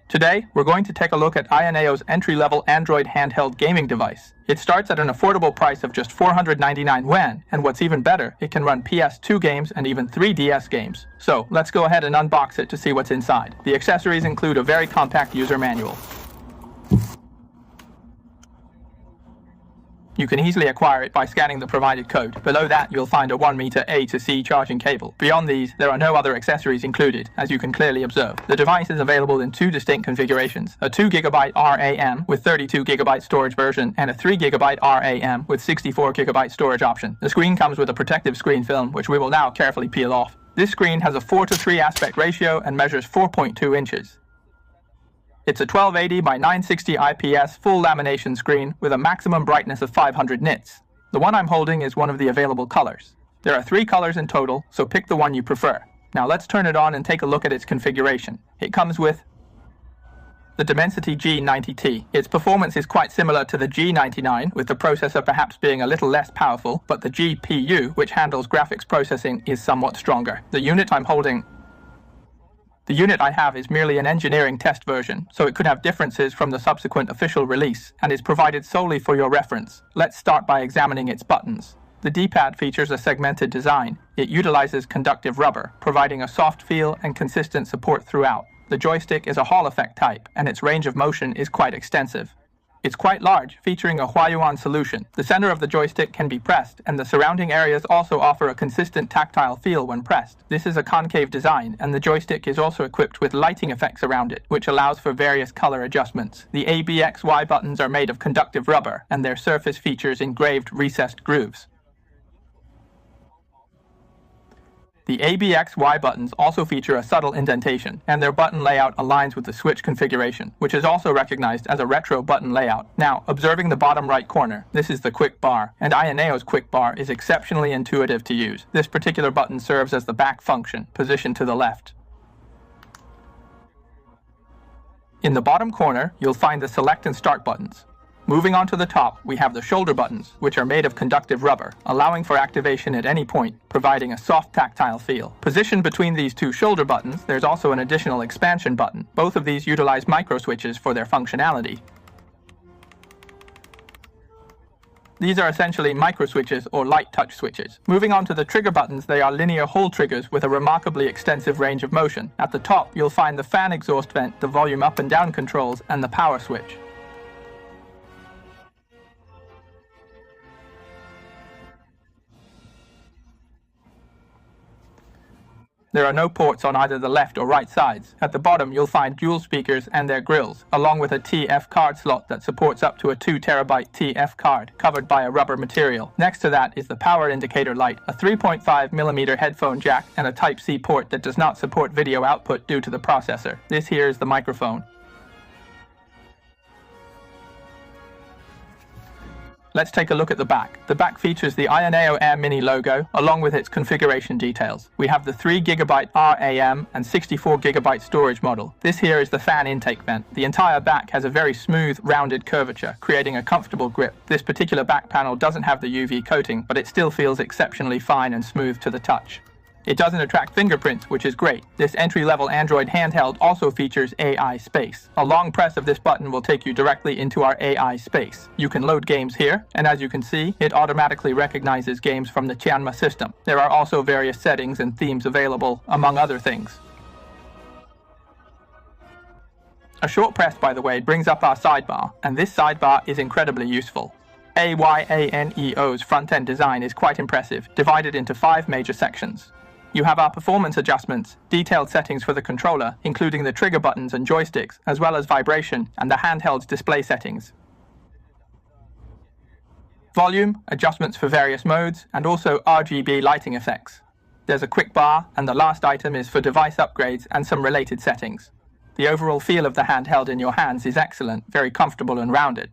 Today, we're going to take a look at Ayaneo's entry-level Android handheld gaming device. It starts at an affordable price of just 499 yuan, and what's even better, it can run PS2 games and even 3DS games. So, let's go ahead and unbox it to see what's inside. The accessories include a very compact user manual. You can easily acquire it by scanning the provided code. Below that, you'll find a 1 meter A to C charging cable. Beyond these, there are no other accessories included, as you can clearly observe. The device is available in two distinct configurations, a 2GB RAM with 32GB storage version and a 3GB RAM with 64GB storage option. The screen comes with a protective screen film, which we will now carefully peel off. This screen has a 4:3 aspect ratio and measures 4.2 inches. It's a 1280 by 960 IPS full lamination screen with a maximum brightness of 500 nits. The one I'm holding is one of the available colors. There are 3 colors in total, so pick the one you prefer. Now let's turn it on and take a look at its configuration. It comes with the Dimensity G90T. Its performance is quite similar to the G99, with the processor perhaps being a little less powerful, but the GPU, which handles graphics processing, is somewhat stronger. The unit I have is merely an engineering test version, so it could have differences from the subsequent official release, and is provided solely for your reference. Let's start by examining its buttons. The D-pad features a segmented design. It utilizes conductive rubber, providing a soft feel and consistent support throughout. The joystick is a Hall effect type, and its range of motion is quite extensive. It's quite large, featuring a Huayuan solution. The center of the joystick can be pressed, and the surrounding areas also offer a consistent tactile feel when pressed. This is a concave design, and the joystick is also equipped with lighting effects around it, which allows for various color adjustments. The ABXY buttons are made of conductive rubber, and their surface features engraved recessed grooves. The ABXY buttons also feature a subtle indentation, and their button layout aligns with the Switch configuration, which is also recognized as a retro button layout. Now, observing the bottom right corner, this is the quick bar, and Ayaneo's quick bar is exceptionally intuitive to use. This particular button serves as the back function, positioned to the left. In the bottom corner, you'll find the select and start buttons. Moving on to the top, we have the shoulder buttons, which are made of conductive rubber, allowing for activation at any point, providing a soft tactile feel. Positioned between these two shoulder buttons, there's also an additional expansion button. Both of these utilize microswitches for their functionality. These are essentially microswitches or light touch switches. Moving on to the trigger buttons, they are linear hole triggers with a remarkably extensive range of motion. At the top, you'll find the fan exhaust vent, the volume up and down controls, and the power switch. There are no ports on either the left or right sides. At the bottom, you'll find dual speakers and their grills, along with a TF card slot that supports up to a 2TB TF card, covered by a rubber material. Next to that is the power indicator light, a 3.5mm headphone jack, and a Type-C port that does not support video output due to the processor. This here is the microphone. Let's take a look at the back. The back features the Ayaneo Air Mini logo, along with its configuration details. We have the 3GB RAM and 64GB storage model. This here is the fan intake vent. The entire back has a very smooth, rounded curvature, creating a comfortable grip. This particular back panel doesn't have the UV coating, but it still feels exceptionally fine and smooth to the touch. It doesn't attract fingerprints, which is great. This entry-level Android handheld also features AI Space. A long press of this button will take you directly into our AI Space. You can load games here, and as you can see, it automatically recognizes games from the Tianma system. There are also various settings and themes available, among other things. A short press, by the way, brings up our sidebar, and this sidebar is incredibly useful. Ayaneo's front-end design is quite impressive, divided into 5 major sections. You have our performance adjustments, detailed settings for the controller, including the trigger buttons and joysticks, as well as vibration and the handheld's display settings. Volume, adjustments for various modes, and also RGB lighting effects. There's a quick bar, and the last item is for device upgrades and some related settings. The overall feel of the handheld in your hands is excellent, very comfortable and rounded.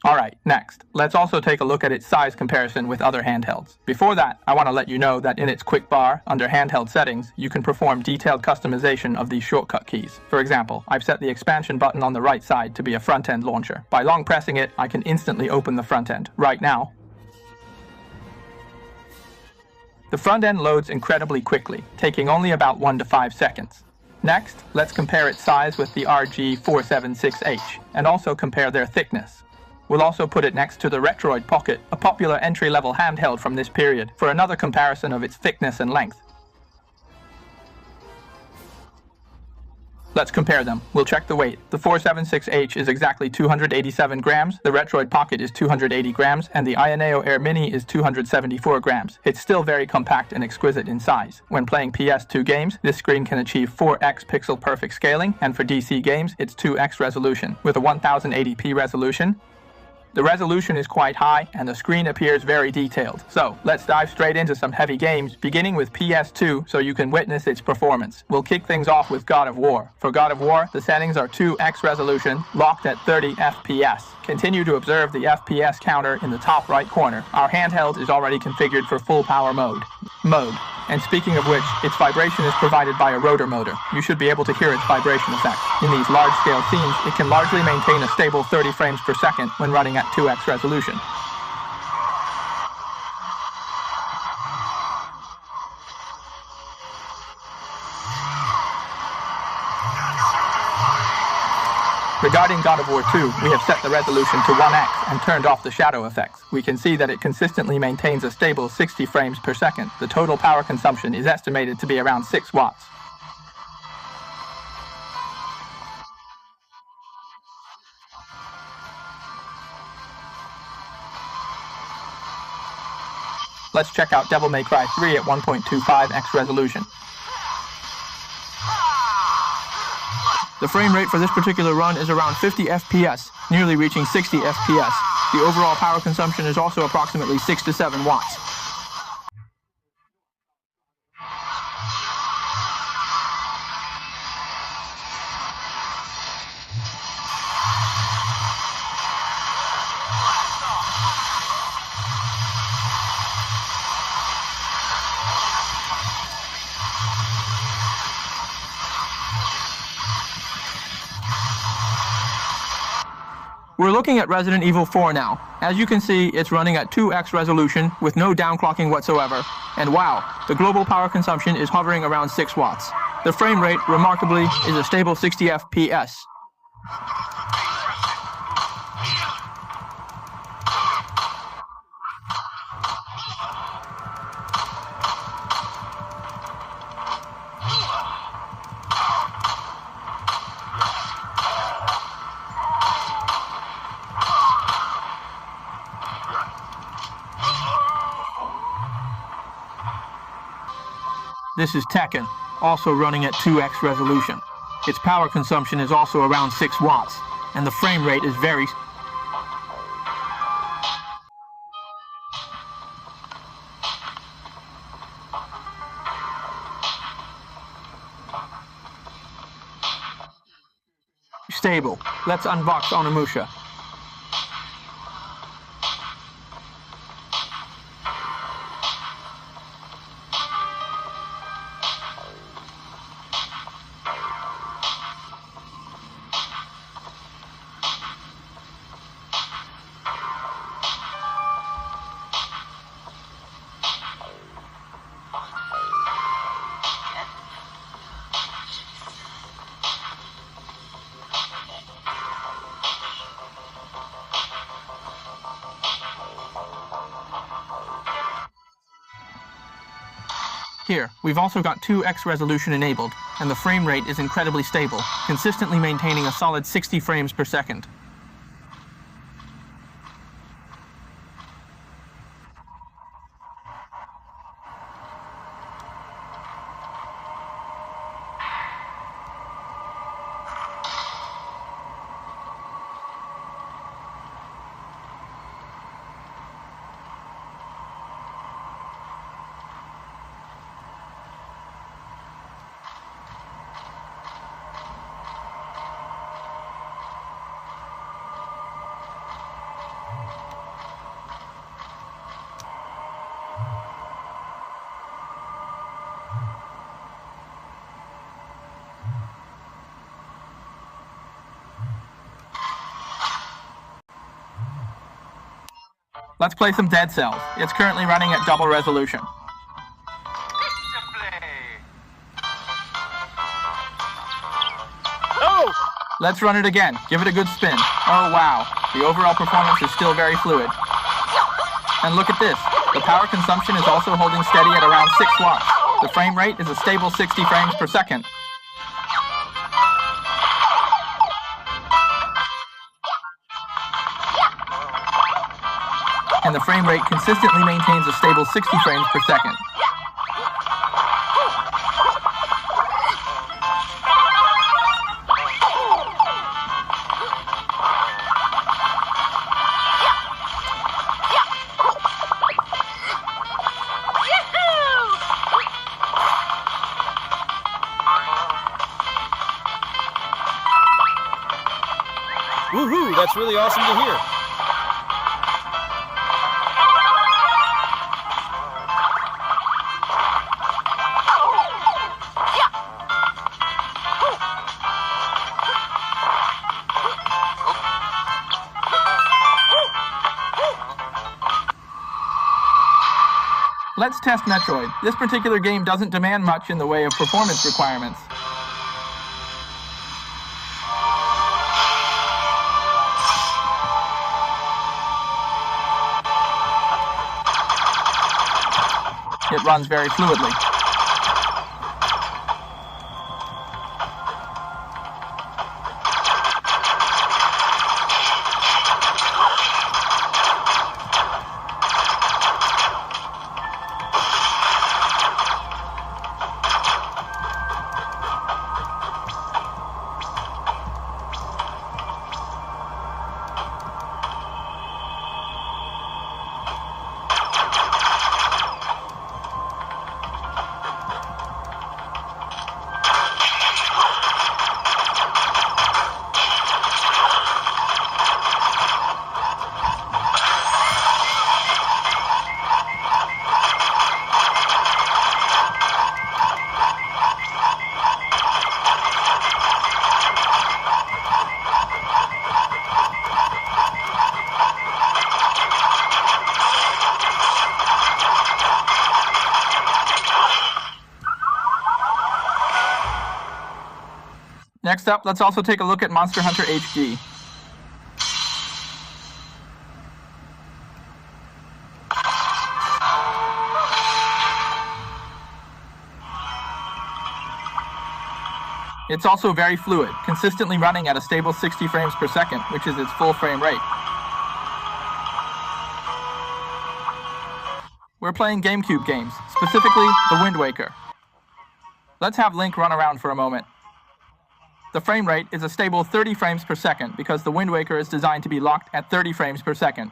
Alright, next, let's also take a look at its size comparison with other handhelds. Before that, I want to let you know that in its quick bar, under handheld settings, you can perform detailed customization of these shortcut keys. For example, I've set the expansion button on the right side to be a front-end launcher. By long pressing it, I can instantly open the front end, right now. The front end loads incredibly quickly, taking only about 1 to 5 seconds. Next, let's compare its size with the RG476H, and also compare their thickness. We'll also put it next to the Retroid Pocket, a popular entry-level handheld from this period, for another comparison of its thickness and length. Let's compare them. We'll check the weight. The 476H is exactly 287 grams, the Retroid Pocket is 280 grams, and the Ayaneo Air Mini is 274 grams. It's still very compact and exquisite in size. When playing PS2 games, this screen can achieve 4x pixel perfect scaling, and for DC games, it's 2x resolution, with a 1080p resolution. The resolution is quite high, and the screen appears very detailed. So, let's dive straight into some heavy games, beginning with PS2 so you can witness its performance. We'll kick things off with God of War. For God of War, the settings are 2x resolution, locked at 30 FPS. Continue to observe the FPS counter in the top right corner. Our handheld is already configured for full power mode. And speaking of which, its vibration is provided by a rotor motor. You should be able to hear its vibration effect. In these large-scale scenes, it can largely maintain a stable 30 frames per second when running at 2x resolution. Regarding God of War 2, we have set the resolution to 1x and turned off the shadow effects. We can see that it consistently maintains a stable 60 frames per second. The total power consumption is estimated to be around 6 watts. Let's check out Devil May Cry 3 at 1.25x resolution. The frame rate for this particular run is around 50 FPS, nearly reaching 60 FPS. The overall power consumption is also approximately 6 to 7 watts. We're looking at Resident Evil 4 now. As you can see, it's running at 2x resolution with no downclocking whatsoever. And wow, the global power consumption is hovering around 6 watts. The frame rate, remarkably, is a stable 60 FPS. This is Tekken, also running at 2x resolution. Its power consumption is also around 6 watts, and the frame rate is very stable. Let's unbox Onimusha. Here, we've also got 2x resolution enabled, and the frame rate is incredibly stable, consistently maintaining a solid 60 frames per second. Let's play some Dead Cells. It's currently running at double resolution. Let's run it again. Give it a good spin. Oh wow, the overall performance is still very fluid. And look at this. The power consumption is also holding steady at around 6 watts. The frame rate is a stable 60 frames per second. And the frame rate consistently maintains a stable 60 frames per second. Woohoo! That's really awesome to hear. Let's test Metroid. This particular game doesn't demand much in the way of performance requirements. It runs very fluidly. Next up, let's also take a look at Monster Hunter HD. It's also very fluid, consistently running at a stable 60 frames per second, which is its full frame rate. We're playing GameCube games, specifically The Wind Waker. Let's have Link run around for a moment. The frame rate is a stable 30 frames per second because the Wind Waker is designed to be locked at 30 frames per second.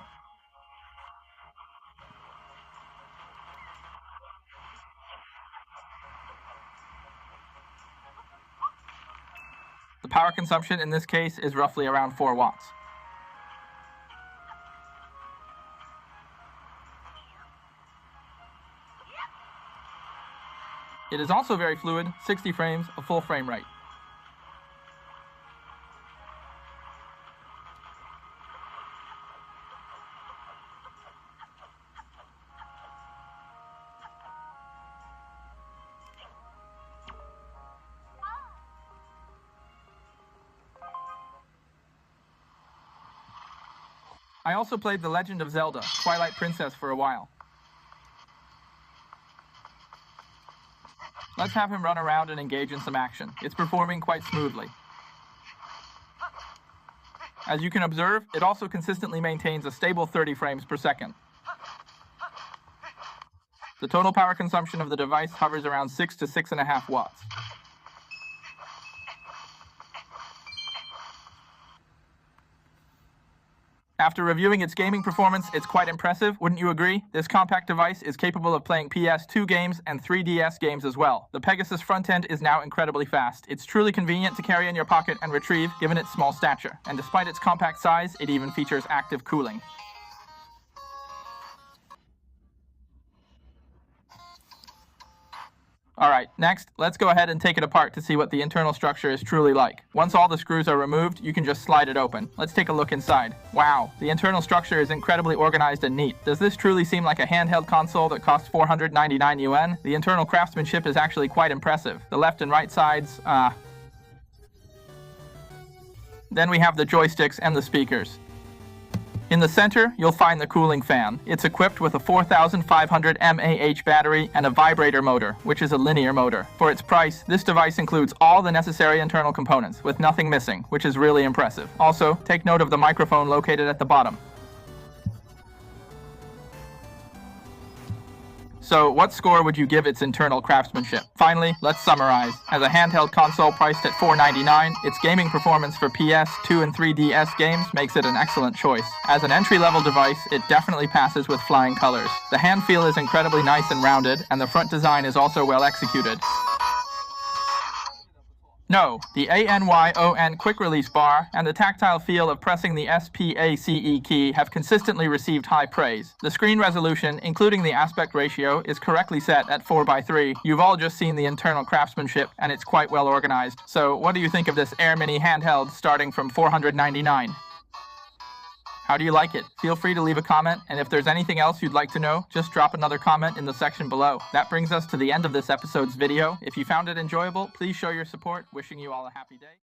The power consumption in this case is roughly around 4 watts. It is also very fluid, 60 frames, a full frame rate. I also played The Legend of Zelda: Twilight Princess for a while. Let's have him run around and engage in some action. It's performing quite smoothly. As you can observe, it also consistently maintains a stable 30 frames per second. The total power consumption of the device hovers around 6 to 6.5 watts. After reviewing its gaming performance, it's quite impressive, wouldn't you agree? This compact device is capable of playing PS2 games and 3DS games as well. The Pegasus front end is now incredibly fast. It's truly convenient to carry in your pocket and retrieve, given its small stature. And despite its compact size, it even features active cooling. Alright, next, let's go ahead and take it apart to see what the internal structure is truly like. Once all the screws are removed, you can just slide it open. Let's take a look inside. Wow, the internal structure is incredibly organized and neat. Does this truly seem like a handheld console that costs 499 yuan? The internal craftsmanship is actually quite impressive. The left and right sides, Then we have the joysticks and the speakers. In the center, you'll find the cooling fan. It's equipped with a 4500 mAh battery and a vibrator motor, which is a linear motor. For its price, this device includes all the necessary internal components, with nothing missing, which is really impressive. Also, take note of the microphone located at the bottom. So, what score would you give its internal craftsmanship? Finally, let's summarize. As a handheld console priced at $499, its gaming performance for PS, 2 and 3DS games makes it an excellent choice. As an entry-level device, it definitely passes with flying colors. The hand feel is incredibly nice and rounded, and the front design is also well executed. No, the ANYON quick release bar and the tactile feel of pressing the SPACE key have consistently received high praise. The screen resolution, including the aspect ratio, is correctly set at 4:3. You've all just seen the internal craftsmanship, and it's quite well organized. So what do you think of this Air Mini handheld starting from $499? How do you like it? Feel free to leave a comment, and if there's anything else you'd like to know, just drop another comment in the section below. That brings us to the end of this episode's video. If you found it enjoyable, please show your support. Wishing you all a happy day.